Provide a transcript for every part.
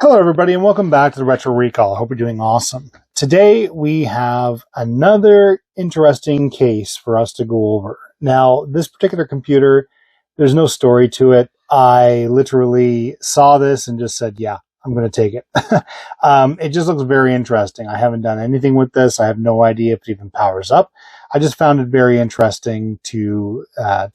Hello everybody and welcome back to the Retro Recall. I hope you're doing awesome. Today we have another interesting case for us to go over. Now this particular computer, there's no story to it. I literally saw this and just said, yeah, I'm going to take it. It just looks very interesting. I haven't done anything with this. I have no idea if it even powers up. I just found it very interesting to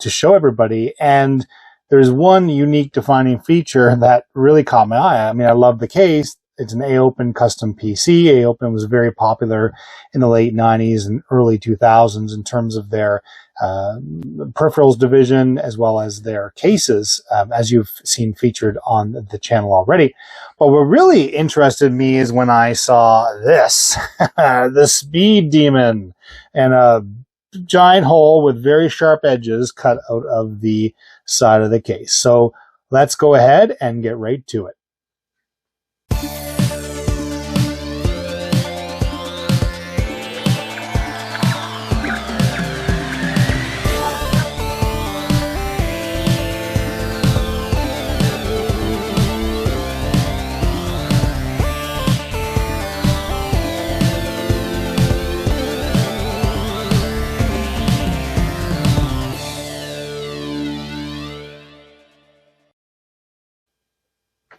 show everybody. And there's one unique defining feature that really caught my eye. I mean, I love the case. It's an AOpen Custom PC. AOpen was very popular in the late 90s and early 2000s in terms of their peripherals division as well as their cases, as you've seen featured on the channel already. But what really interested me is when I saw this, the Speed Demon, and a giant hole with very sharp edges cut out of the side of the case. So let's go ahead and get right to it.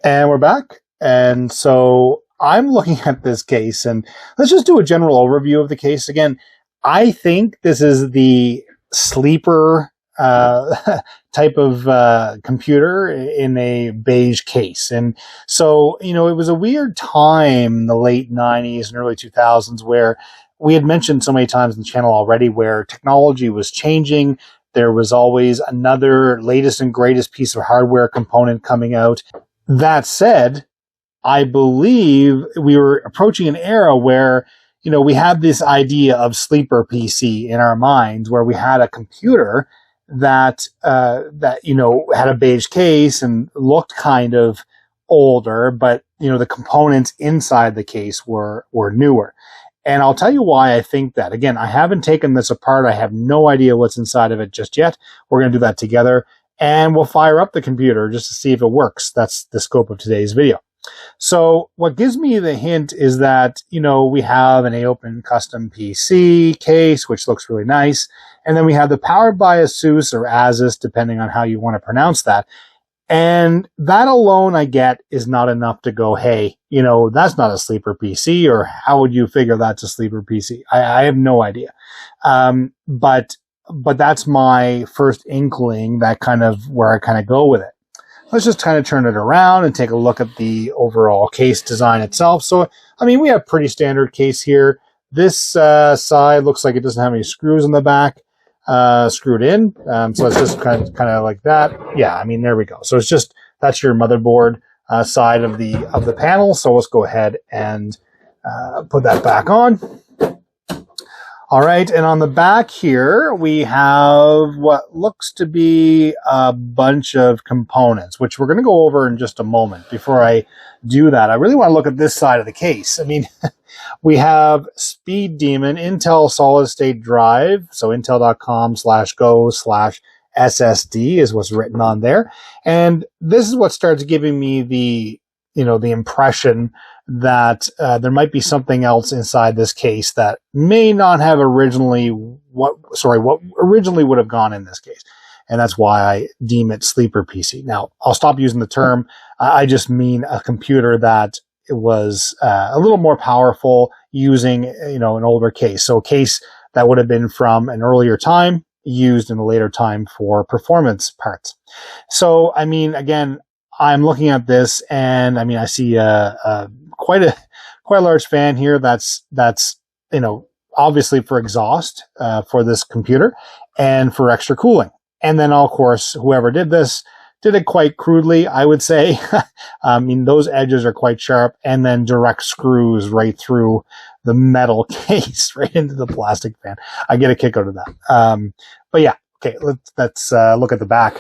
And we're back. And so I'm looking at this case, and let's just do a general overview of the case. Again, I think this is the sleeper type of computer in a beige case. And so, you know, it was a weird time in the late 90s and early 2000s where we had mentioned so many times in the channel already where technology was changing. There was always another latest and greatest piece of hardware component coming out. That said, I believe we were approaching an era where, you know, we had this idea of sleeper PC in our minds, where we had a computer that you know, had a beige case and looked kind of older, but you know, the components inside the case were newer. And I'll tell you why I think that. Again, I haven't taken this apart. I have no idea what's inside of it just yet. We're going to do that together. And we'll fire up the computer just to see if it works. That's the scope of today's video. So what gives me the hint is that, you know, we have an AOpen Custom PC case, which looks really nice. And then we have the powered by ASUS or ASUS, depending on how you want to pronounce that. And that alone, I get, is not enough to go, hey, you know, that's not a sleeper PC, or how would you figure that's a sleeper PC? I have no idea. But that's my first inkling, that kind of where I kind of go with it. Let's just kind of turn it around and take a look at the overall case design itself. So, I mean, we have pretty standard case here. This side looks like it doesn't have any screws in the back screwed in. So it's just kind of like that. Yeah, I mean, there we go. So it's just, that's your motherboard side of the panel. So let's go ahead and put that back on. All right, and on the back here, we have what looks to be a bunch of components, which we're going to go over in just a moment. Before I do that, I really want to look at this side of the case. I mean, we have Speed Demon Intel solid state drive, so intel.com/go/SSD is what's written on there. And this is what starts giving me the, you know, the impression that there might be something else inside this case that may not have originally what originally would have gone in this case. And that's why I deem it sleeper PC. Now, I'll stop using the term. I just mean a computer that was a little more powerful using, you know, an older case. So a case that would have been from an earlier time used in a later time for performance parts. So, I mean, again, I'm looking at this and I mean, I see quite a large fan here. That's, you know, obviously for exhaust, for this computer and for extra cooling. And then of course, whoever did this did it quite crudely, I would say. I mean, those edges are quite sharp, and then direct screws right through the metal case, right into the plastic fan. I get a kick out of that. But yeah, okay, let's look at the back.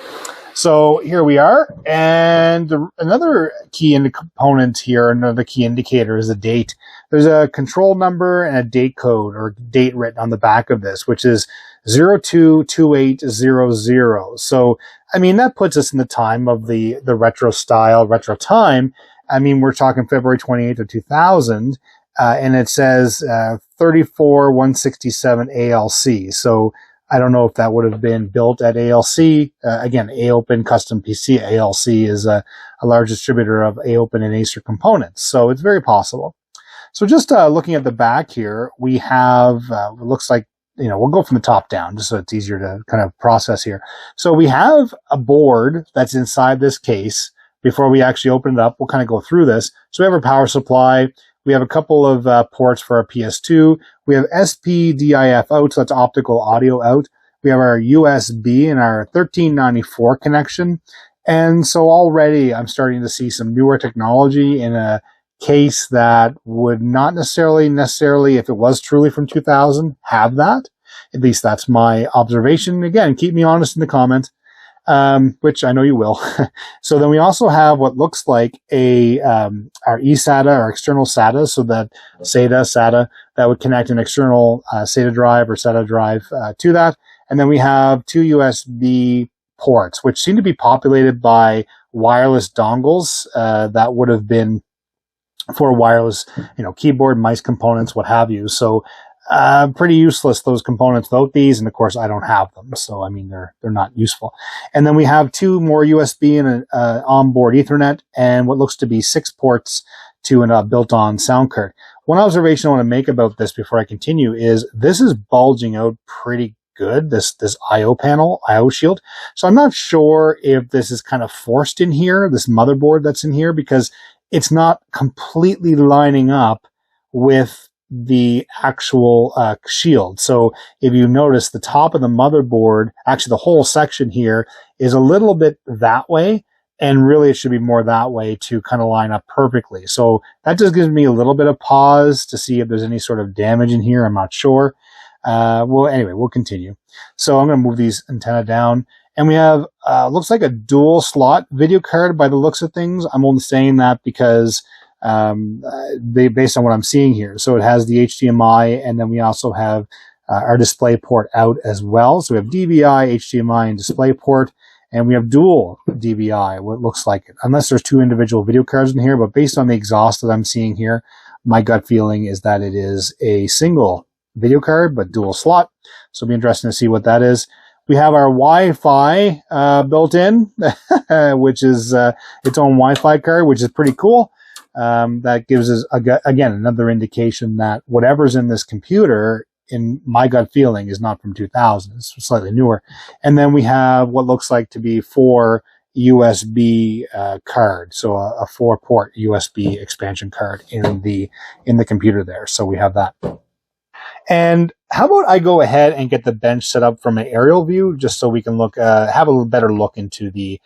So here we are, and another key component here, another key indicator is the date. There's a control number and a date code or date written on the back of this, which is 022800. So I mean, that puts us in the time of the retro style, retro time. I mean, we're talking February 28th of 2000, and it says 34167 ALC. So I don't know if that would have been built at ALC. Again, AOpen Custom PC. ALC is a large distributor of AOpen and Acer components. So it's very possible. So just looking at the back here, we have, it looks like, we'll go from the top down just so it's easier to kind of process here. So we have a board that's inside this case. Before we actually open it up, we'll kind of go through this. So we have our power supply. We have a couple of ports for our PS2. We have SPDIF out, so that's optical audio out. We have our USB and our 1394 connection. And so already I'm starting to see some newer technology in a case that would not necessarily, if it was truly from 2000, have that. At least that's my observation. Again, keep me honest in the comments. Which I know you will. So then we also have what looks like our eSATA, our external SATA, so that SATA, that would connect an external SATA drive or SATA drive to that. And then we have two USB ports, which seem to be populated by wireless dongles that would have been for wireless, keyboard, mice components, what have you. So pretty useless, those components without these, and of course I don't have them, so I mean they're not useful. And then we have two more USB and an onboard Ethernet, and what looks to be 6 ports to a built-on sound card. One observation I want to make about this before I continue is this is bulging out pretty good, this I/O panel, I/O shield. So I'm not sure if this is kind of forced in here, this motherboard that's in here, because it's not completely lining up with the actual shield. So if you notice, the top of the motherboard, actually the whole section here, is a little bit that way, and really it should be more that way to kind of line up perfectly. So that just gives me a little bit of pause to see if there's any sort of damage in here. I'm not sure. Well, anyway, we'll continue. So I'm going to move these antenna down, and we have looks like a dual slot video card by the looks of things. I'm only saying that because based on what I'm seeing here. So it has the HDMI, and then we also have our display port out as well. So we have DVI, HDMI, and display port, and we have dual DVI, what looks like it, unless there's 2 individual video cards in here. But based on the exhaust that I'm seeing here, my gut feeling is that it is a single video card, but dual slot. So it'll be interesting to see what that is. We have our Wi-Fi built in, which is its own Wi-Fi card, which is pretty cool. That gives us, again, another indication that whatever's in this computer, in my gut feeling, is not from 2000. It's slightly newer. And then we have what looks like to be 4 USB cards, so a 4-port USB expansion card in the computer there. So we have that. And how about I go ahead and get the bench set up from an aerial view, just so we can look, have a little better look into the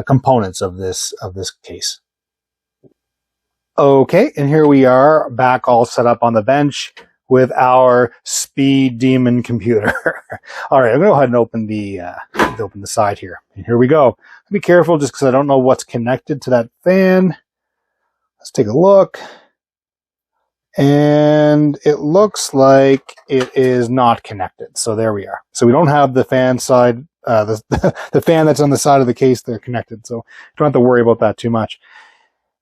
components of this case. Okay, and here we are back all set up on the bench with our Speed Demon computer. All right, I'm going to go ahead and open the side here. And here we go. Be careful just because I don't know what's connected to that fan. Let's take a look. And it looks like it is not connected. So there we are. So we don't have the fan side, the fan that's on the side of the case there connected. So don't have to worry about that too much.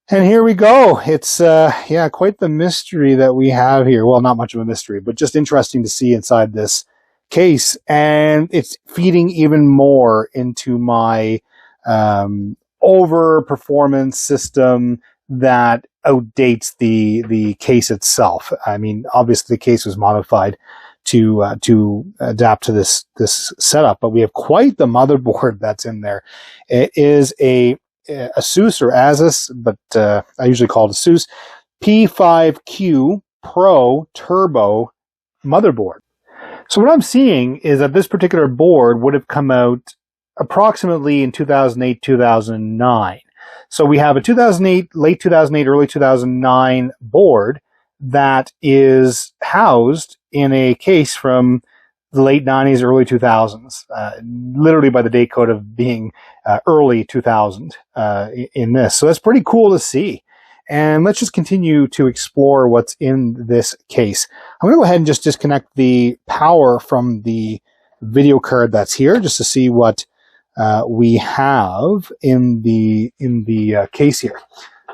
And here we go. It's, quite the mystery that we have here. Well, not much of a mystery, but just interesting to see inside this case. And it's feeding even more into my over-performance system that outdates the case itself. I mean, obviously the case was modified to adapt to this setup, but we have quite the motherboard that's in there. It is a ASUS or ASUS, but I usually call it ASUS P5Q Pro Turbo motherboard. So what I'm seeing is that this particular board would have come out approximately in 2008, 2009. So we have a 2008, late 2008, early 2009 board that is housed in a case from the late 90s, early 2000s, literally by the date code of being early 2000 in this. So that's pretty cool to see. And let's just continue to explore what's in this case. I'm going to go ahead and just disconnect the power from the video card that's here just to see what we have in the case here.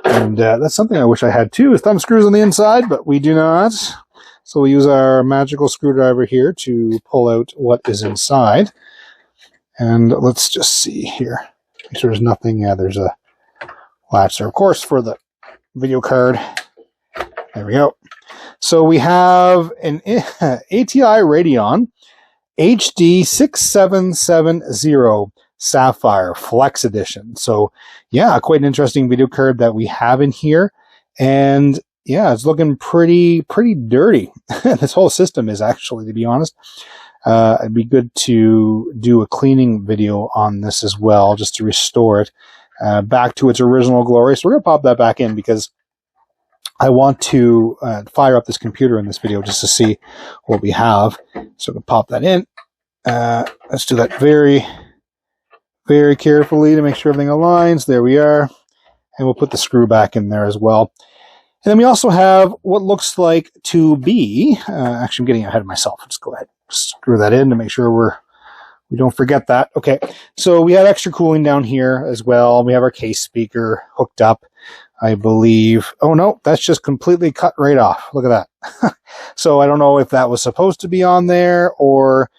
And that's something I wish I had too, is thumb screws on the inside, but we do not. So we'll use our magical screwdriver here to pull out what is inside. And let's just see here. Make sure there's nothing. Yeah, there's a latch there, of course, for the video card. There we go. So we have an ATI Radeon HD 6770 Sapphire Flex Edition. So yeah, quite an interesting video card that we have in here. And yeah, it's looking pretty dirty. This whole system is actually, to be honest. It'd be good to do a cleaning video on this as well, just to restore it back to its original glory. So we're going to pop that back in because I want to fire up this computer in this video just to see what we have. So we'll pop that in. Let's do that very carefully to make sure everything aligns. There we are. And we'll put the screw back in there as well. And then we also have what looks like to be, actually I'm getting ahead of myself. Let's go ahead and screw that in to make sure we don't forget that. Okay, so we have extra cooling down here as well. We have our case speaker hooked up, I believe. Oh no, that's just completely cut right off. Look at that. So I don't know if that was supposed to be on there or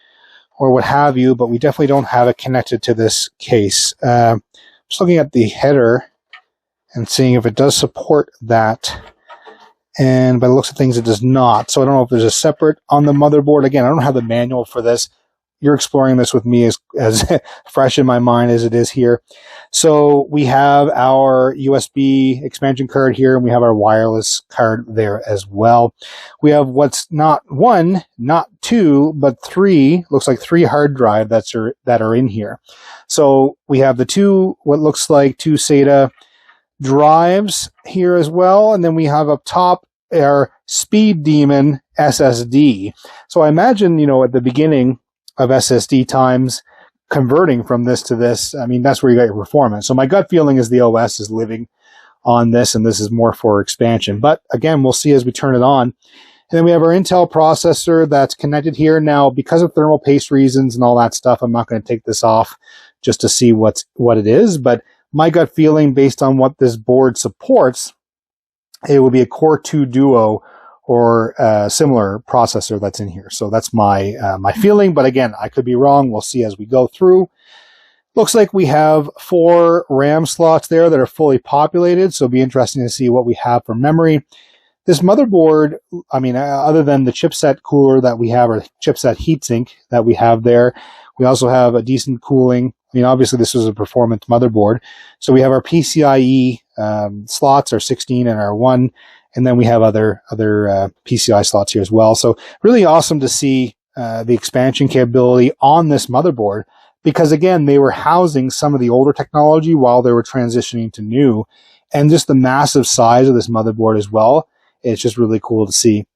what have you, but we definitely don't have it connected to this case. Just looking at the header and seeing if it does support that. And by the looks of things, it does not. So I don't know if there's a separate on the motherboard. Again, I don't have the manual for this. You're exploring this with me as fresh in my mind as it is here. So we have our USB expansion card here, and we have our wireless card there as well. We have what's not one, not two, but three, looks like 3 hard drive that are in here. So we have the two, what looks like 2 SATA drives here as well, and then we have up top our Speed Demon SSD. So I imagine, at the beginning of SSD times, converting from this to this, I mean, that's where you got your performance. So my gut feeling is the OS is living on this, and this is more for expansion. But again, we'll see as we turn it on. And then we have our Intel processor that's connected here. Now, because of thermal paste reasons and all that stuff, I'm not going to take this off just to see what it is. But my gut feeling, based on what this board supports, it will be a Core 2 Duo or a similar processor that's in here. So that's my feeling. But again, I could be wrong. We'll see as we go through. Looks like we have 4 RAM slots there that are fully populated. So it'll be interesting to see what we have for memory. This motherboard, I mean, other than the chipset cooler that we have, or chipset heatsink that we have there, we also have a decent cooling. I mean, obviously this is a performance motherboard. So we have our PCIe slots, our 16 and our 1, and then we have other PCI slots here as well. So really awesome to see the expansion capability on this motherboard, because again, they were housing some of the older technology while they were transitioning to new, and just the massive size of this motherboard as well. It's just really cool to see.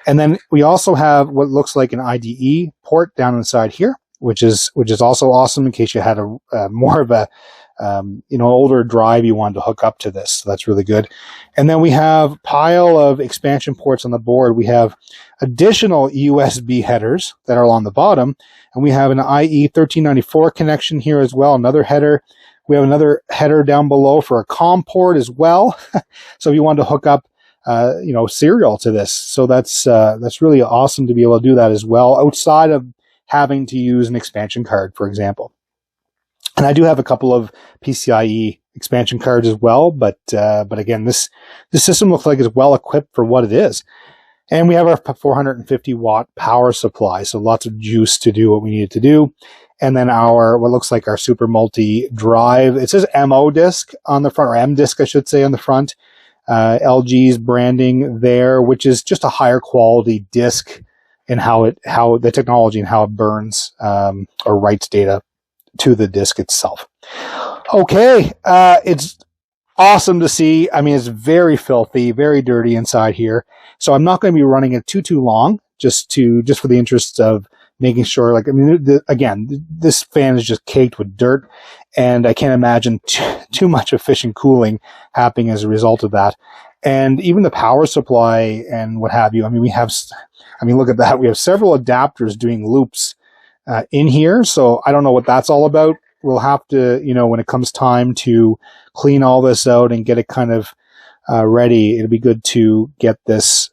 And then we also have what looks like an IDE port down inside here, which is also awesome in case you had a more of a older drive you wanted to hook up to this. So that's really good. And then we have a pile of expansion ports on the board. We have additional USB headers that are along the bottom, and we have an IE1394 connection here as well, another header. We have another header down below for a COM port as well. So if you wanted to hook up serial to this. So that's really awesome to be able to do that as well, outside of having to use an expansion card, for example. And I do have a couple of PCIe expansion cards as well, but again, this system looks like it's well equipped for what it is. And we have our 450 watt power supply, so lots of juice to do what we need to do. And then what looks like our Super Multi drive. It says MO disc on the front, or M disc, I should say, on the front. LG's branding there, which is just a higher quality disc in how the technology and how it burns or writes data to the disk itself. Okay, it's awesome to see. I mean, it's very filthy, very dirty inside here. So I'm not going to be running it too long, just for the interest of making sure. Like, I mean, again, this fan is just caked with dirt, and I can't imagine too much efficient cooling happening as a result of that. And even the power supply and what have you. I mean, look at that. We have several adapters doing loops in here. So I don't know what that's all about. we'll have to, you know, when it comes time to clean all this out and get it kind of ready, it'll be good to get this,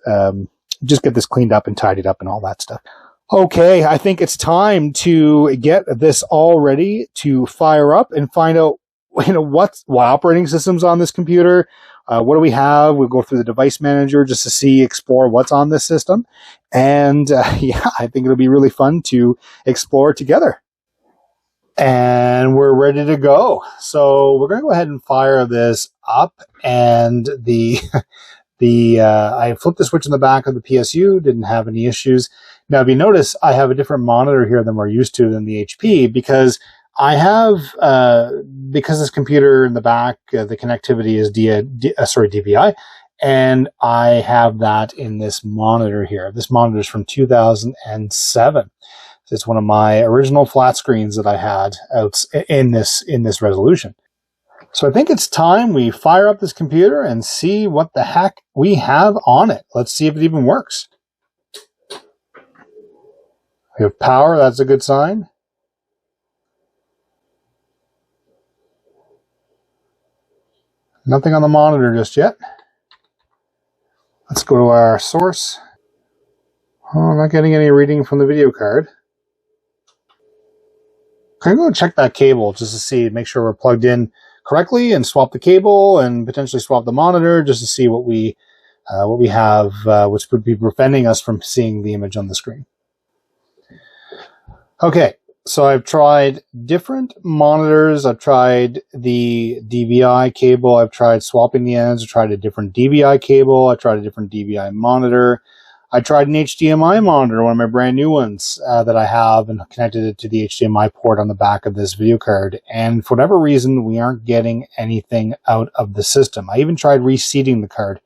just get this cleaned up and tidied up and all that stuff. Okay, I think it's time to get this all ready to fire up and find out, you know, what operating system's on this computer. What do we have? We'll go through the device manager just to explore what's on this system. And yeah, I think it'll be really fun to explore together. And we're ready to go. So we're going to go ahead and fire this up. And I flipped the switch in the back of the PSU, didn't have any issues. Now, if you notice, I have a different monitor here than we're used to than the HP, because I have, because this computer in the back, the connectivity is DVI, and I have that in this monitor here. This monitor is from 2007. It's one of my original flat screens that I had out in this resolution. So I think it's time we fire up this computer and see what the heck we have on it. Let's see if it even works. We have power, that's a good sign. Nothing on the monitor just yet. Let's go to our source. Oh, I'm not getting any reading from the video card. I'm going to check that cable just to see, make sure we're plugged in correctly, and swap the cable and potentially swap the monitor just to see what we have, which would be preventing us from seeing the image on the screen. Okay, so I've tried different monitors. I've tried the DVI cable. I've tried swapping the ends. I've tried a different DVI cable. I tried a different DVI monitor. I tried an HDMI monitor, one of my brand new ones that I have, and connected it to the HDMI port on the back of this video card. And for whatever reason, we aren't getting anything out of the system. I even tried reseating the card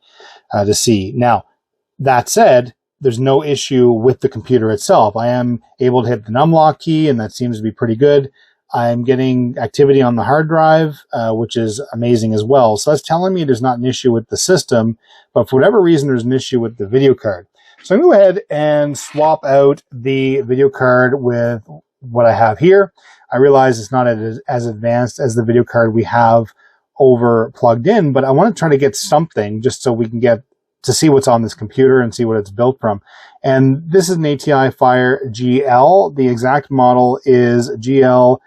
to see. Now, that said, there's no issue with the computer itself. I am able to hit the numlock key, and that seems to be pretty good. I'm getting activity on the hard drive, which is amazing as well. So that's telling me there's not an issue with the system, but for whatever reason, there's an issue with the video card. So I'm going to go ahead and swap out the video card with what I have here. I realize it's not as advanced as the video card we have over plugged in, but I want to try to get something just so we can get to see what's on this computer and see what it's built from. And this is an ATI Fire GL. The exact model is GL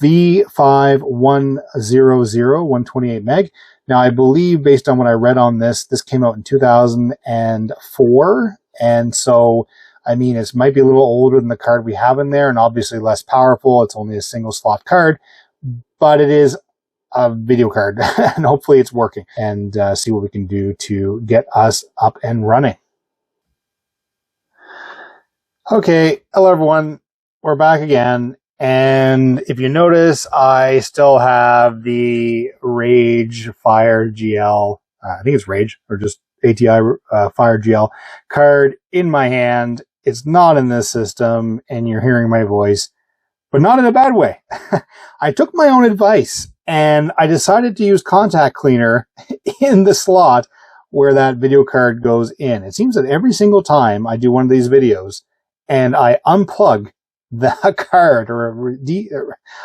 V5100 128 meg. Now, I believe, based on what I read on this came out in 2004. And so, I mean, it might be a little older than the card we have in there, and obviously less powerful. It's only a single slot card, but it is a video card, and hopefully it's working, and see what we can do to get us up and running. Okay, hello everyone. We're back again. And if you notice, I still have the Rage Fire GL, I think it's Rage, or just ATI Fire GL card in my hand. It's not in this system, and you're hearing my voice, but not in a bad way. I took my own advice, and I decided to use contact cleaner in the slot where that video card goes in. It seems that every single time I do one of these videos and I unplug the card or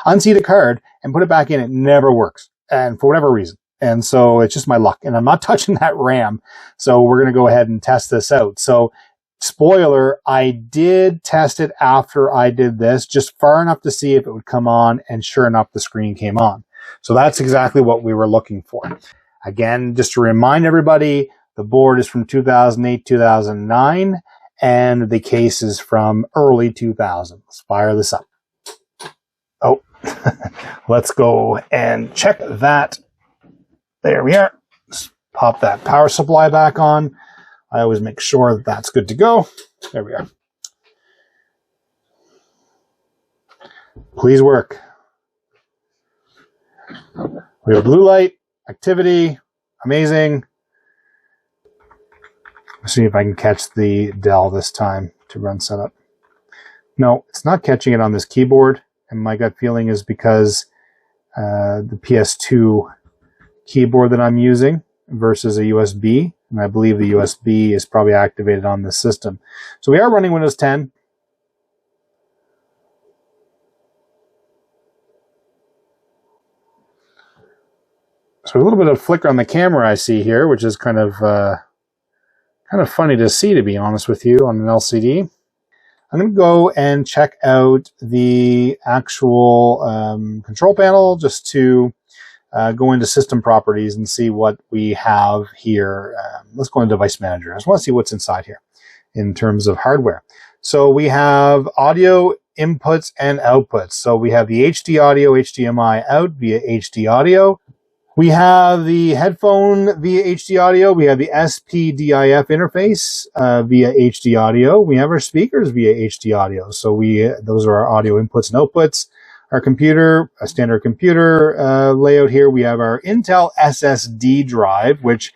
unseat a card and put it back in, it never works, and for whatever reason. And so it's just my luck, and I'm not touching that RAM. So we're going to go ahead and test this out. So spoiler, I did test it after I did this, just far enough to see if it would come on, and sure enough, the screen came on. So that's exactly what we were looking for. Again, just to remind everybody, the board is from 2008, 2009. And the case is from early 2000. Let's fire this up. Oh, let's go and check that. There we are. Let's pop that power supply back on. I always make sure that that's good to go. There we are. Please work. We have blue light, activity, amazing. See if I can catch the Dell this time to run setup. No, it's not catching it on this keyboard, and my gut feeling is because the PS2 keyboard that I'm using versus a USB, and I believe the USB is probably activated on this system. So we are running Windows 10. So a little bit of flicker on the camera I see here, which is kind of funny to see, to be honest with you, on an LCD. I'm going to go and check out the actual control panel just to go into system properties and see what we have here. Let's go into device manager. I just want to see what's inside here in terms of hardware. So we have audio inputs and outputs. So we have the HD audio, HDMI out via HD audio. We have the headphone via HD audio. We have the SPDIF interface via HD audio. We have our speakers via HD audio. So those are our audio inputs and outputs. Our computer, a standard computer layout here. We have our Intel SSD drive, which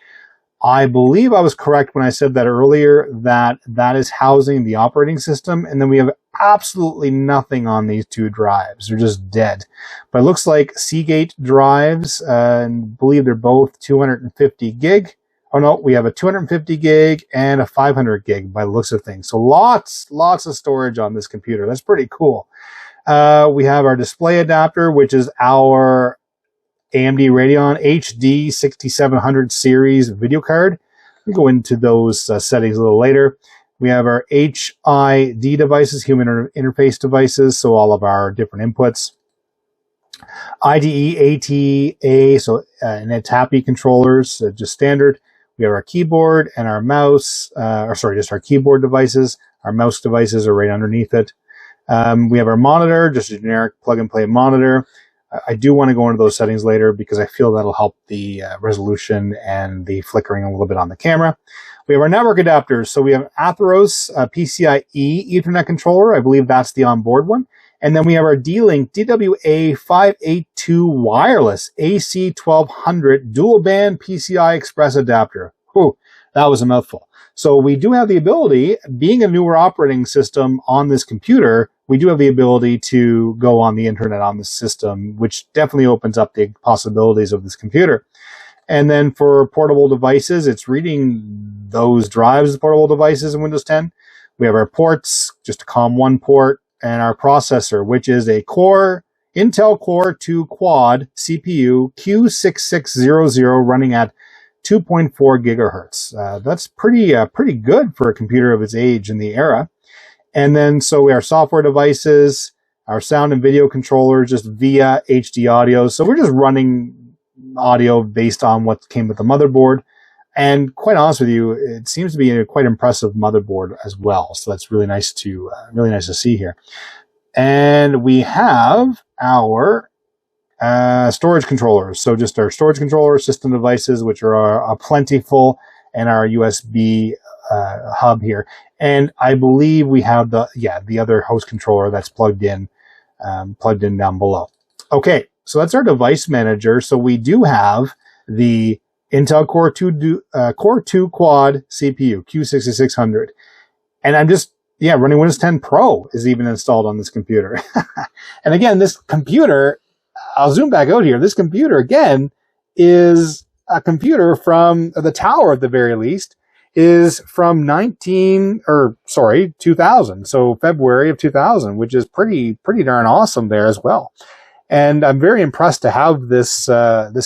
I believe I was correct when I said that earlier, that is housing the operating system. And then we have absolutely nothing on these two drives. They're just dead. But it looks like Seagate drives, and I believe they're both 250 gig. Oh no, we have a 250 gig and a 500 gig by the looks of things. So lots of storage on this computer. That's pretty cool. We have our display adapter, which is our AMD Radeon HD 6700 series video card. We'll go into those settings a little later. We have our HID devices, human interface devices, so all of our different inputs. IDE, ATA, so and TAPI controllers, just standard. We have our keyboard and our mouse, just our keyboard devices. Our mouse devices are right underneath it. We have our monitor, just a generic plug-and-play monitor. I do want to go into those settings later because I feel that'll help the resolution and the flickering a little bit on the camera. We have our network adapters. So we have Atheros PCIe Ethernet controller. I believe that's the onboard one. And then we have our D-Link DWA582 wireless AC1200 dual band PCI Express adapter. Whew, that was a mouthful. So we do have the ability, being a newer operating system on this computer, we do have the ability to go on the internet on the system, which definitely opens up the possibilities of this computer. And then for portable devices, it's reading those drives as portable devices in Windows 10. We have our ports, just a COM1 port, and our processor, which is a Intel Core 2 Quad CPU Q6600 running at 2.4 gigahertz. That's pretty good for a computer of its age in the era. And then so our software devices, our sound and video controllers just via HD audio. So we're just running audio based on what came with the motherboard. And quite honest with you, it seems to be a quite impressive motherboard as well. So that's really nice to see here. And we have our storage controllers. So just our storage controller system devices, which are plentiful, and our USB hub here. And I believe we have the other host controller that's plugged in down below. Okay, so that's our device manager. So we do have the Intel Core 2 Quad CPU Q6600, and I'm just running Windows 10 Pro is even installed on this computer. And again, this computer, I'll zoom back out here. This computer again is a computer from the tower at the very least. Is from 2000, so February of 2000, which is pretty darn awesome there as well. And I'm very impressed to have this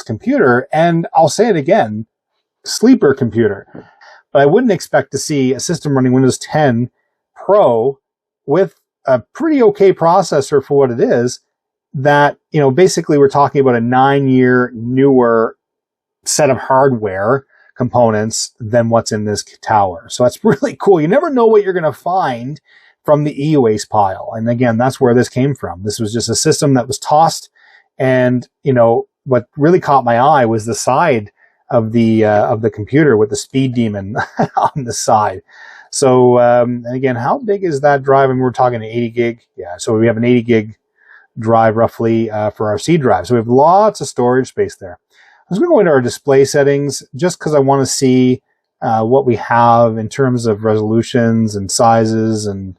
computer, and I'll say it again, sleeper computer. But I wouldn't expect to see a system running Windows 10 Pro with a pretty okay processor for what it is. That, basically we're talking about a 9-year newer set of hardware components than what's in this tower. So that's really cool. You never know what you're going to find from the e-waste pile. And again, that's where this came from. This was just a system that was tossed. And, what really caught my eye was the side of the computer with the speed demon on the side. So, and again, how big is that drive? And we're talking 80 gig. Yeah. So we have an 80 gig drive roughly for our C drive. So we have lots of storage space there. I'm going to go into our display settings just because I want to see what we have in terms of resolutions and sizes and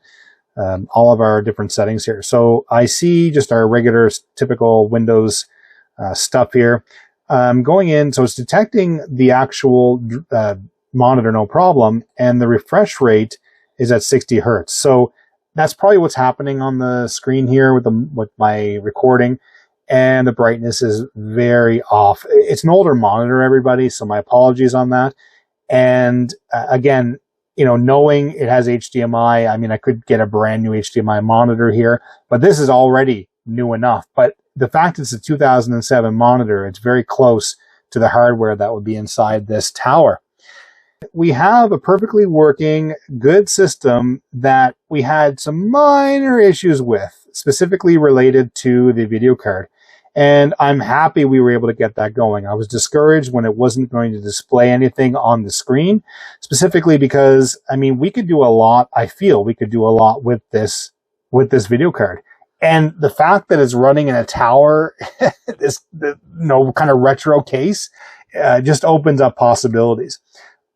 all of our different settings here. So I see just our regular typical Windows stuff here. Going in, so it's detecting the actual monitor, no problem, and the refresh rate is at 60 hertz. So that's probably what's happening on the screen here with my recording. and the brightness is very off. It's an older monitor, everybody, so my apologies on that. And again, knowing it has HDMI, I mean, I could get a brand new HDMI monitor here, but this is already new enough. But the fact it's a 2007 monitor, it's very close to the hardware that would be inside this tower. We have a perfectly working, good system that we had some minor issues with, specifically related to the video card. And I'm happy we were able to get that going. I was discouraged when it wasn't going to display anything on the screen, specifically because, I mean, we could do a lot. I feel we could do a lot with this video card. And the fact that it's running in a tower, kind of retro case, just opens up possibilities.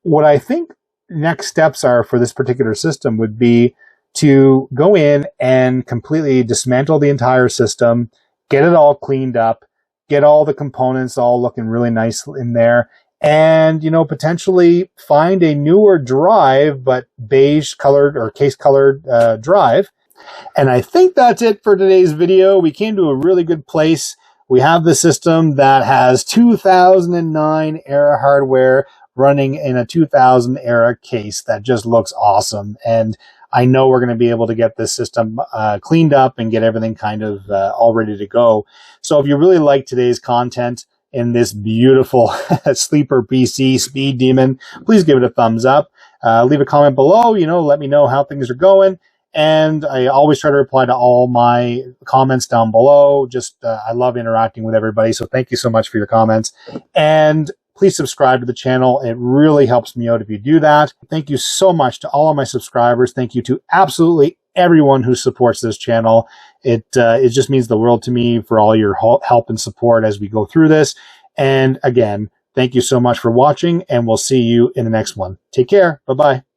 What I think next steps are for this particular system would be to go in and completely dismantle the entire system, get it all cleaned up, get all the components all looking really nice in there, and, potentially find a newer drive, but beige colored or case colored drive. And I think that's it for today's video. We came to a really good place. We have the system that has 2009 era hardware running in a 2000 era case that just looks awesome. And I know we're going to be able to get this system cleaned up and get everything kind of all ready to go. So if you really like today's content in this beautiful Sleeper PC Speed Demon, please give it a thumbs up. Leave a comment below, let me know how things are going. And I always try to reply to all my comments down below. I love interacting with everybody. So thank you so much for your comments. And please subscribe to the channel. It really helps me out if you do that. Thank you so much to all of my subscribers. Thank you to absolutely everyone who supports this channel. It just means the world to me for all your help and support as we go through this. And again, thank you so much for watching, and we'll see you in the next one. Take care. Bye-bye.